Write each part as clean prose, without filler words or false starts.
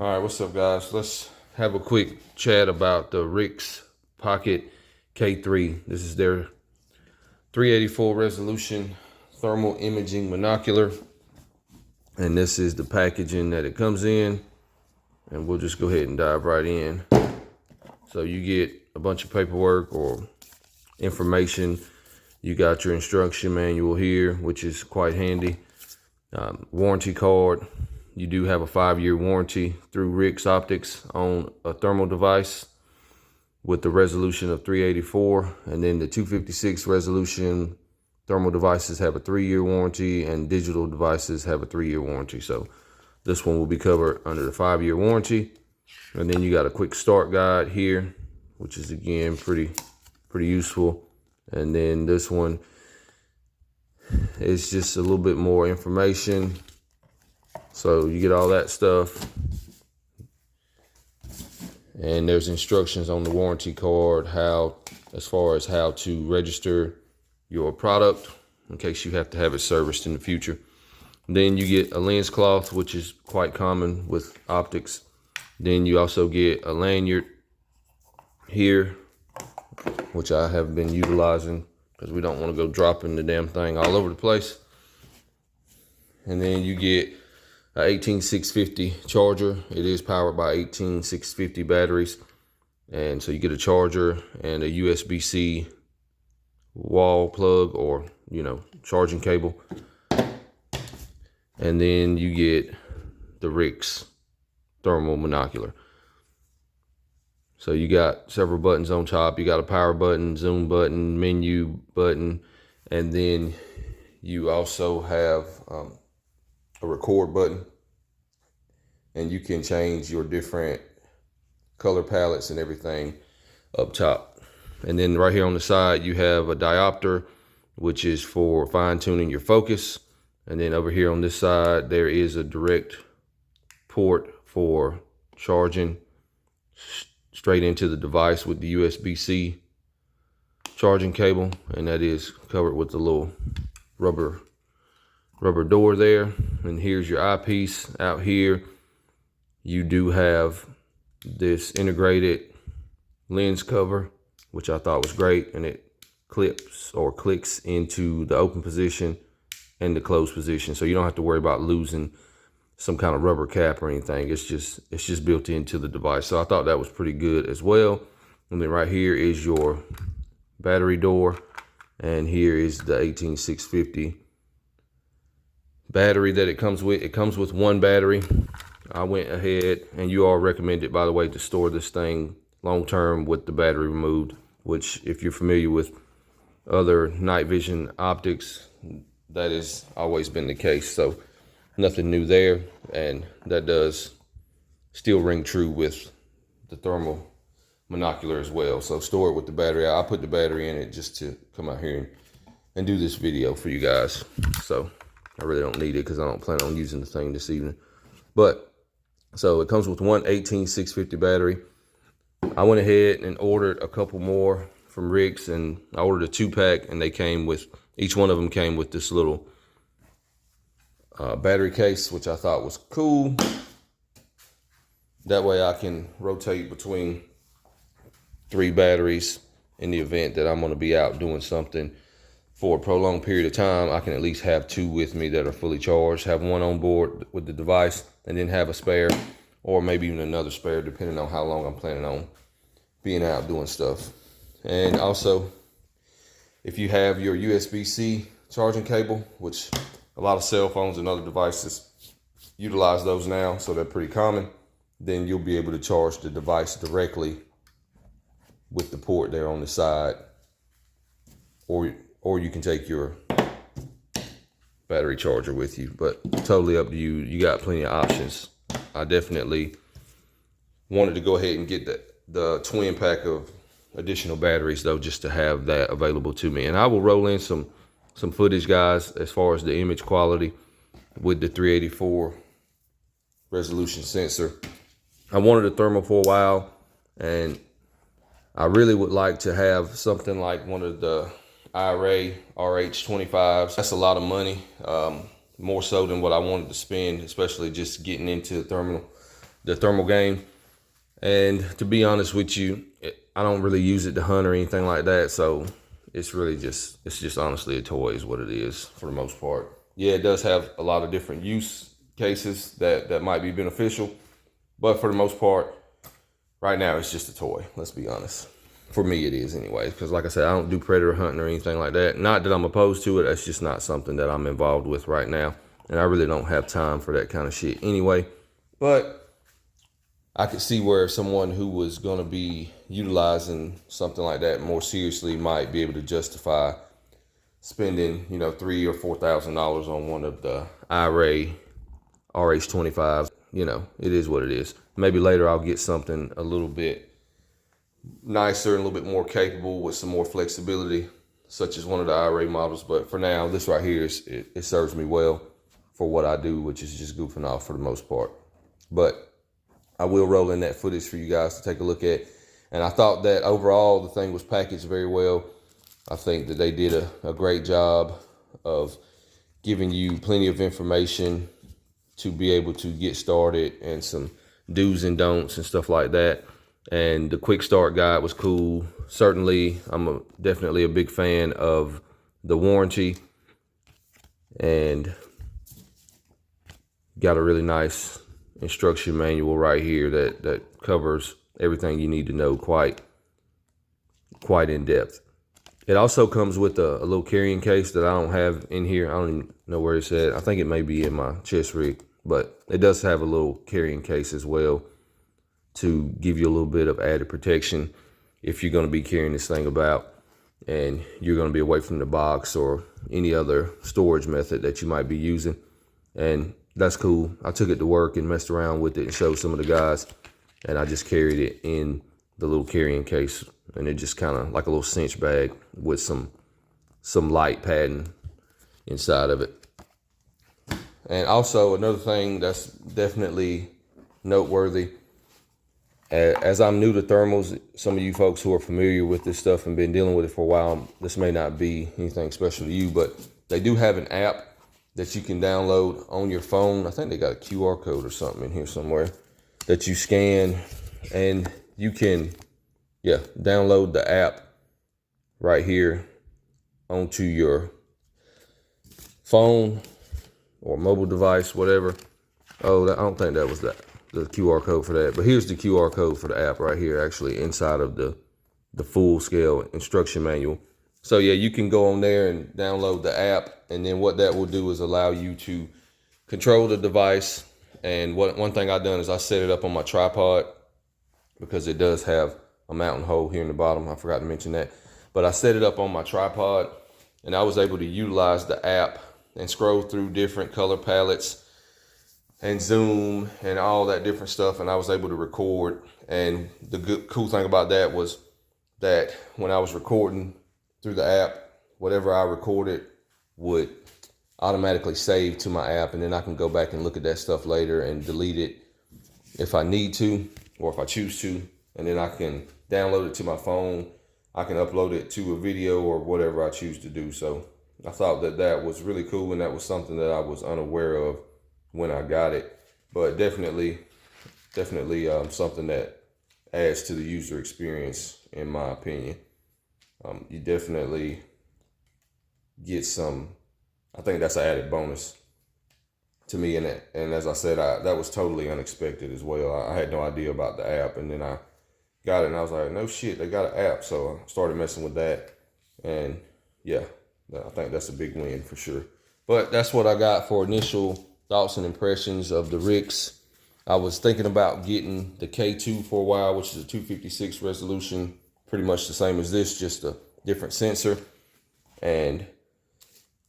All right, what's up, guys? Let's have a quick chat about the Rix Pocket K3. This is their 384 resolution thermal imaging monocular. And this is the packaging that it comes in. And we'll just go ahead and dive right in. So you get a bunch of paperwork or information. You got your instruction manual here, which is quite handy. Warranty card. You do have a 5-year warranty through Rix Optics on a thermal device with the resolution of 384, and then the 256 resolution thermal devices have a 3-year warranty, and digital devices have a 3-year warranty. So this one will be covered under the 5-year warranty. And then you got a quick start guide here, which is again pretty useful. And then this one is just a little bit more information. So you get all that stuff, and there's instructions on the warranty card as far as how to register your product in case you have to have it serviced in the future. Then you get a lens cloth, which is quite common with optics. Then you also get a lanyard here, which I have been utilizing because we don't want to go dropping the damn thing all over the place. And then you get a 18650 charger. It is powered by 18650 batteries. And so you get a charger and a USB-C wall plug, or, charging cable. And then you get the Rix Thermal Monocular. So you got several buttons on top. You got a power button, zoom button, menu button, and then you also have a record button, and you can change your different color palettes and everything up top. And then right here on the side, you have a diopter, which is for fine-tuning your focus. And then over here on this side, there is a direct port for charging straight into the device with the USB-C charging cable, and that is covered with the little rubber door there. And here's your eyepiece. Out here you do have this integrated lens cover, which I thought was great, and it clips or clicks into the open position and the closed position, so you don't have to worry about losing some kind of rubber cap or anything. It's just built into the device. So I thought that was pretty good as well. And then right here is your battery door, and here is the 18650 battery that it comes with. It comes with one battery. I went ahead, and you all recommended, by the way, to store this thing long term with the battery removed, which, if you're familiar with other night vision optics, that has always been the case. So nothing new there, and that does still ring true with the thermal monocular as well. So store it with the battery. I put the battery in it just to come out here and do this video for you guys. So I really don't need it because I don't plan on using the thing this evening. But so it comes with one 18650 battery. I went ahead and ordered a couple more from Rix, and I ordered a 2-pack, and they came with, each one of them came with this little battery case, which I thought was cool. That way I can rotate between 3 batteries in the event that I'm going to be out doing something for a prolonged period of time. I can at least have 2 with me that are fully charged, have one on board with the device, and then have a spare, or maybe even another spare, depending on how long I'm planning on being out doing stuff. And also, if you have your USB-C charging cable, which a lot of cell phones and other devices utilize those now, so they're pretty common, then you'll be able to charge the device directly with the port there on the side, or you can take your battery charger with you, but totally up to you. You got plenty of options. I definitely wanted to go ahead and get the twin pack of additional batteries, though, just to have that available to me. And I will roll in some footage, guys, as far as the image quality with the 384 resolution sensor. I wanted a thermal for a while, and I really would like to have something like one of the IRA RH25s. That's a lot of money, more so than what I wanted to spend, especially just getting into thermal the thermal game. And to be honest with you, I don't really use it to hunt or anything like that. So it's really just, it's just honestly a toy is what it is for the most part. Yeah, it does have a lot of different use cases that might be beneficial. But for the most part, right now it's just a toy. Let's be honest. For me, it is anyway. Because like I said, I don't do predator hunting or anything like that. Not that I'm opposed to it. That's just not something that I'm involved with right now. And I really don't have time for that kind of shit anyway. But I could see where someone who was going to be utilizing something like that more seriously might be able to justify spending, you know, $3,000 or $4,000 on one of the IRA RH25s. You know, it is what it is. Maybe later I'll get something a little bit nicer and a little bit more capable with some more flexibility, such as one of the IRA models. But for now, this right here it serves me well for what I do, which is just goofing off for the most part. But I will roll in that footage for you guys to take a look at. And I thought that overall the thing was packaged very well. I think that they did a great job of giving you plenty of information to be able to get started and some do's and don'ts and stuff like that. And the quick start guide was cool. Certainly, I'm definitely a big fan of the warranty, and got a really nice instruction manual right here that covers everything you need to know quite in depth. It also comes with a little carrying case that I don't have in here. I don't even know where it's at. I think it may be in my chest rig, but it does have a little carrying case as well to give you a little bit of added protection if you're going to be carrying this thing about and you're going to be away from the box or any other storage method that you might be using. And that's cool. I took it to work and messed around with it and showed some of the guys, and I just carried it in the little carrying case, and it just kind of like a little cinch bag with some light padding inside of it. And also another thing that's definitely noteworthy, as I'm new to thermals, some of you folks who are familiar with this stuff and been dealing with it for a while, this may not be anything special to you, but they do have an app that you can download on your phone. I think they got a QR code or something in here somewhere that you scan, and you can, download the app right here onto your phone or mobile device, whatever. Oh, I don't think that was the QR code for that, but here's the QR code for the app right here, actually inside of the full scale instruction manual. So yeah, you can go on there and download the app, and then what that will do is allow you to control the device. And one thing I've done is I set it up on my tripod because it does have a mounting hole here in the bottom. I forgot to mention that, but I set it up on my tripod, and I was able to utilize the app and scroll through different color palettes and zoom and all that different stuff, and I was able to record. And the cool thing about that was that when I was recording through the app, whatever I recorded would automatically save to my app, and then I can go back and look at that stuff later and delete it if I need to or if I choose to, and then I can download it to my phone. I can upload it to a video or whatever I choose to do. So I thought that was really cool, and that was something that I was unaware of when I got it, but definitely something that adds to the user experience, in my opinion. You definitely get some, I think that's an added bonus to me in it. And as I said, that was totally unexpected as well. I had no idea about the app, and then I got it and I was like, no shit, they got an app. So I started messing with that, and yeah, I think that's a big win for sure. But that's what I got for initial thoughts and impressions of the Rix. I was thinking about getting the K2 for a while, which is a 256 resolution, pretty much the same as this, just a different sensor. And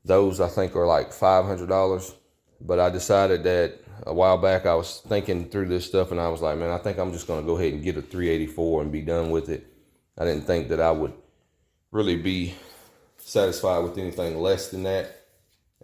those I think are like $500. But I decided that a while back, I was thinking through this stuff, and I was like, man, I think I'm just gonna go ahead and get a 384 and be done with it. I didn't think that I would really be satisfied with anything less than that.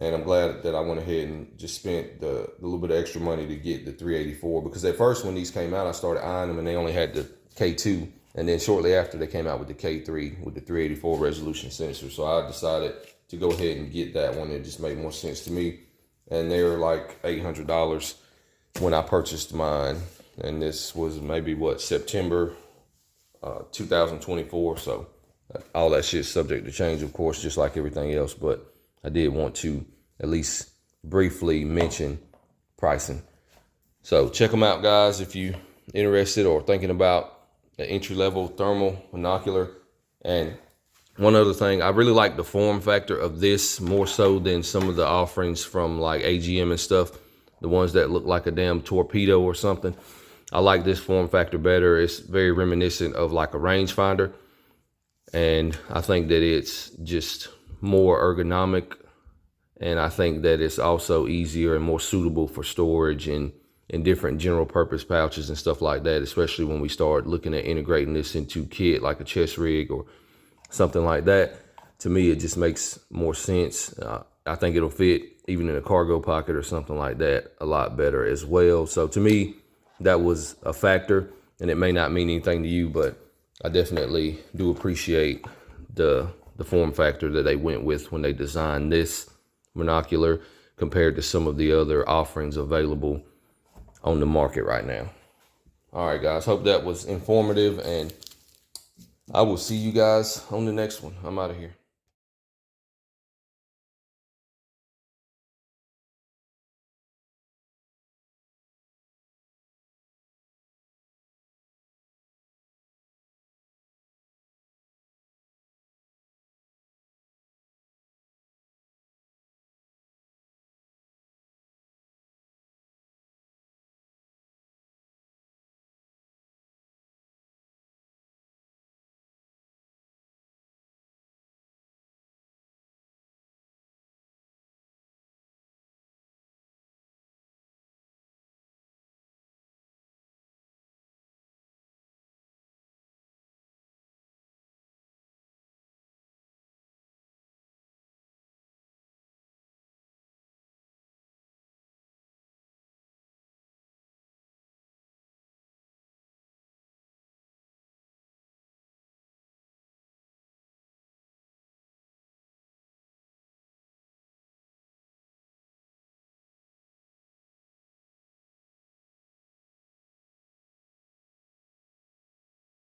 And I'm glad that I went ahead and just spent the little bit of extra money to get the 384, because at first when these came out, I started eyeing them and they only had the K2. And then shortly after, they came out with the K3 with the 384 resolution sensor. So I decided to go ahead and get that one. It just made more sense to me. And they were like $800 when I purchased mine. And this was maybe what, September 2024. So all that shit's subject to change, of course, just like everything else. But I did want to at least briefly mention pricing. So check them out, guys, if you interested or thinking about an entry-level thermal monocular. And one other thing, I really like the form factor of this more so than some of the offerings from like AGM and stuff, the ones that look like a damn torpedo or something. I like this form factor better. It's very reminiscent of like a rangefinder. And I think that it's just more ergonomic. And I think that it's also easier and more suitable for storage and in different general purpose pouches and stuff like that, especially when we start looking at integrating this into kit like a chest rig or something like that. To me, it just makes more sense. I think it'll fit even in a cargo pocket or something like that a lot better as well. So to me, that was a factor, and it may not mean anything to you, but I definitely do appreciate the form factor that they went with when they designed this monocular compared to some of the other offerings available on the market right now. All right, guys, hope that was informative, and I will see you guys on the next one. I'm out of here.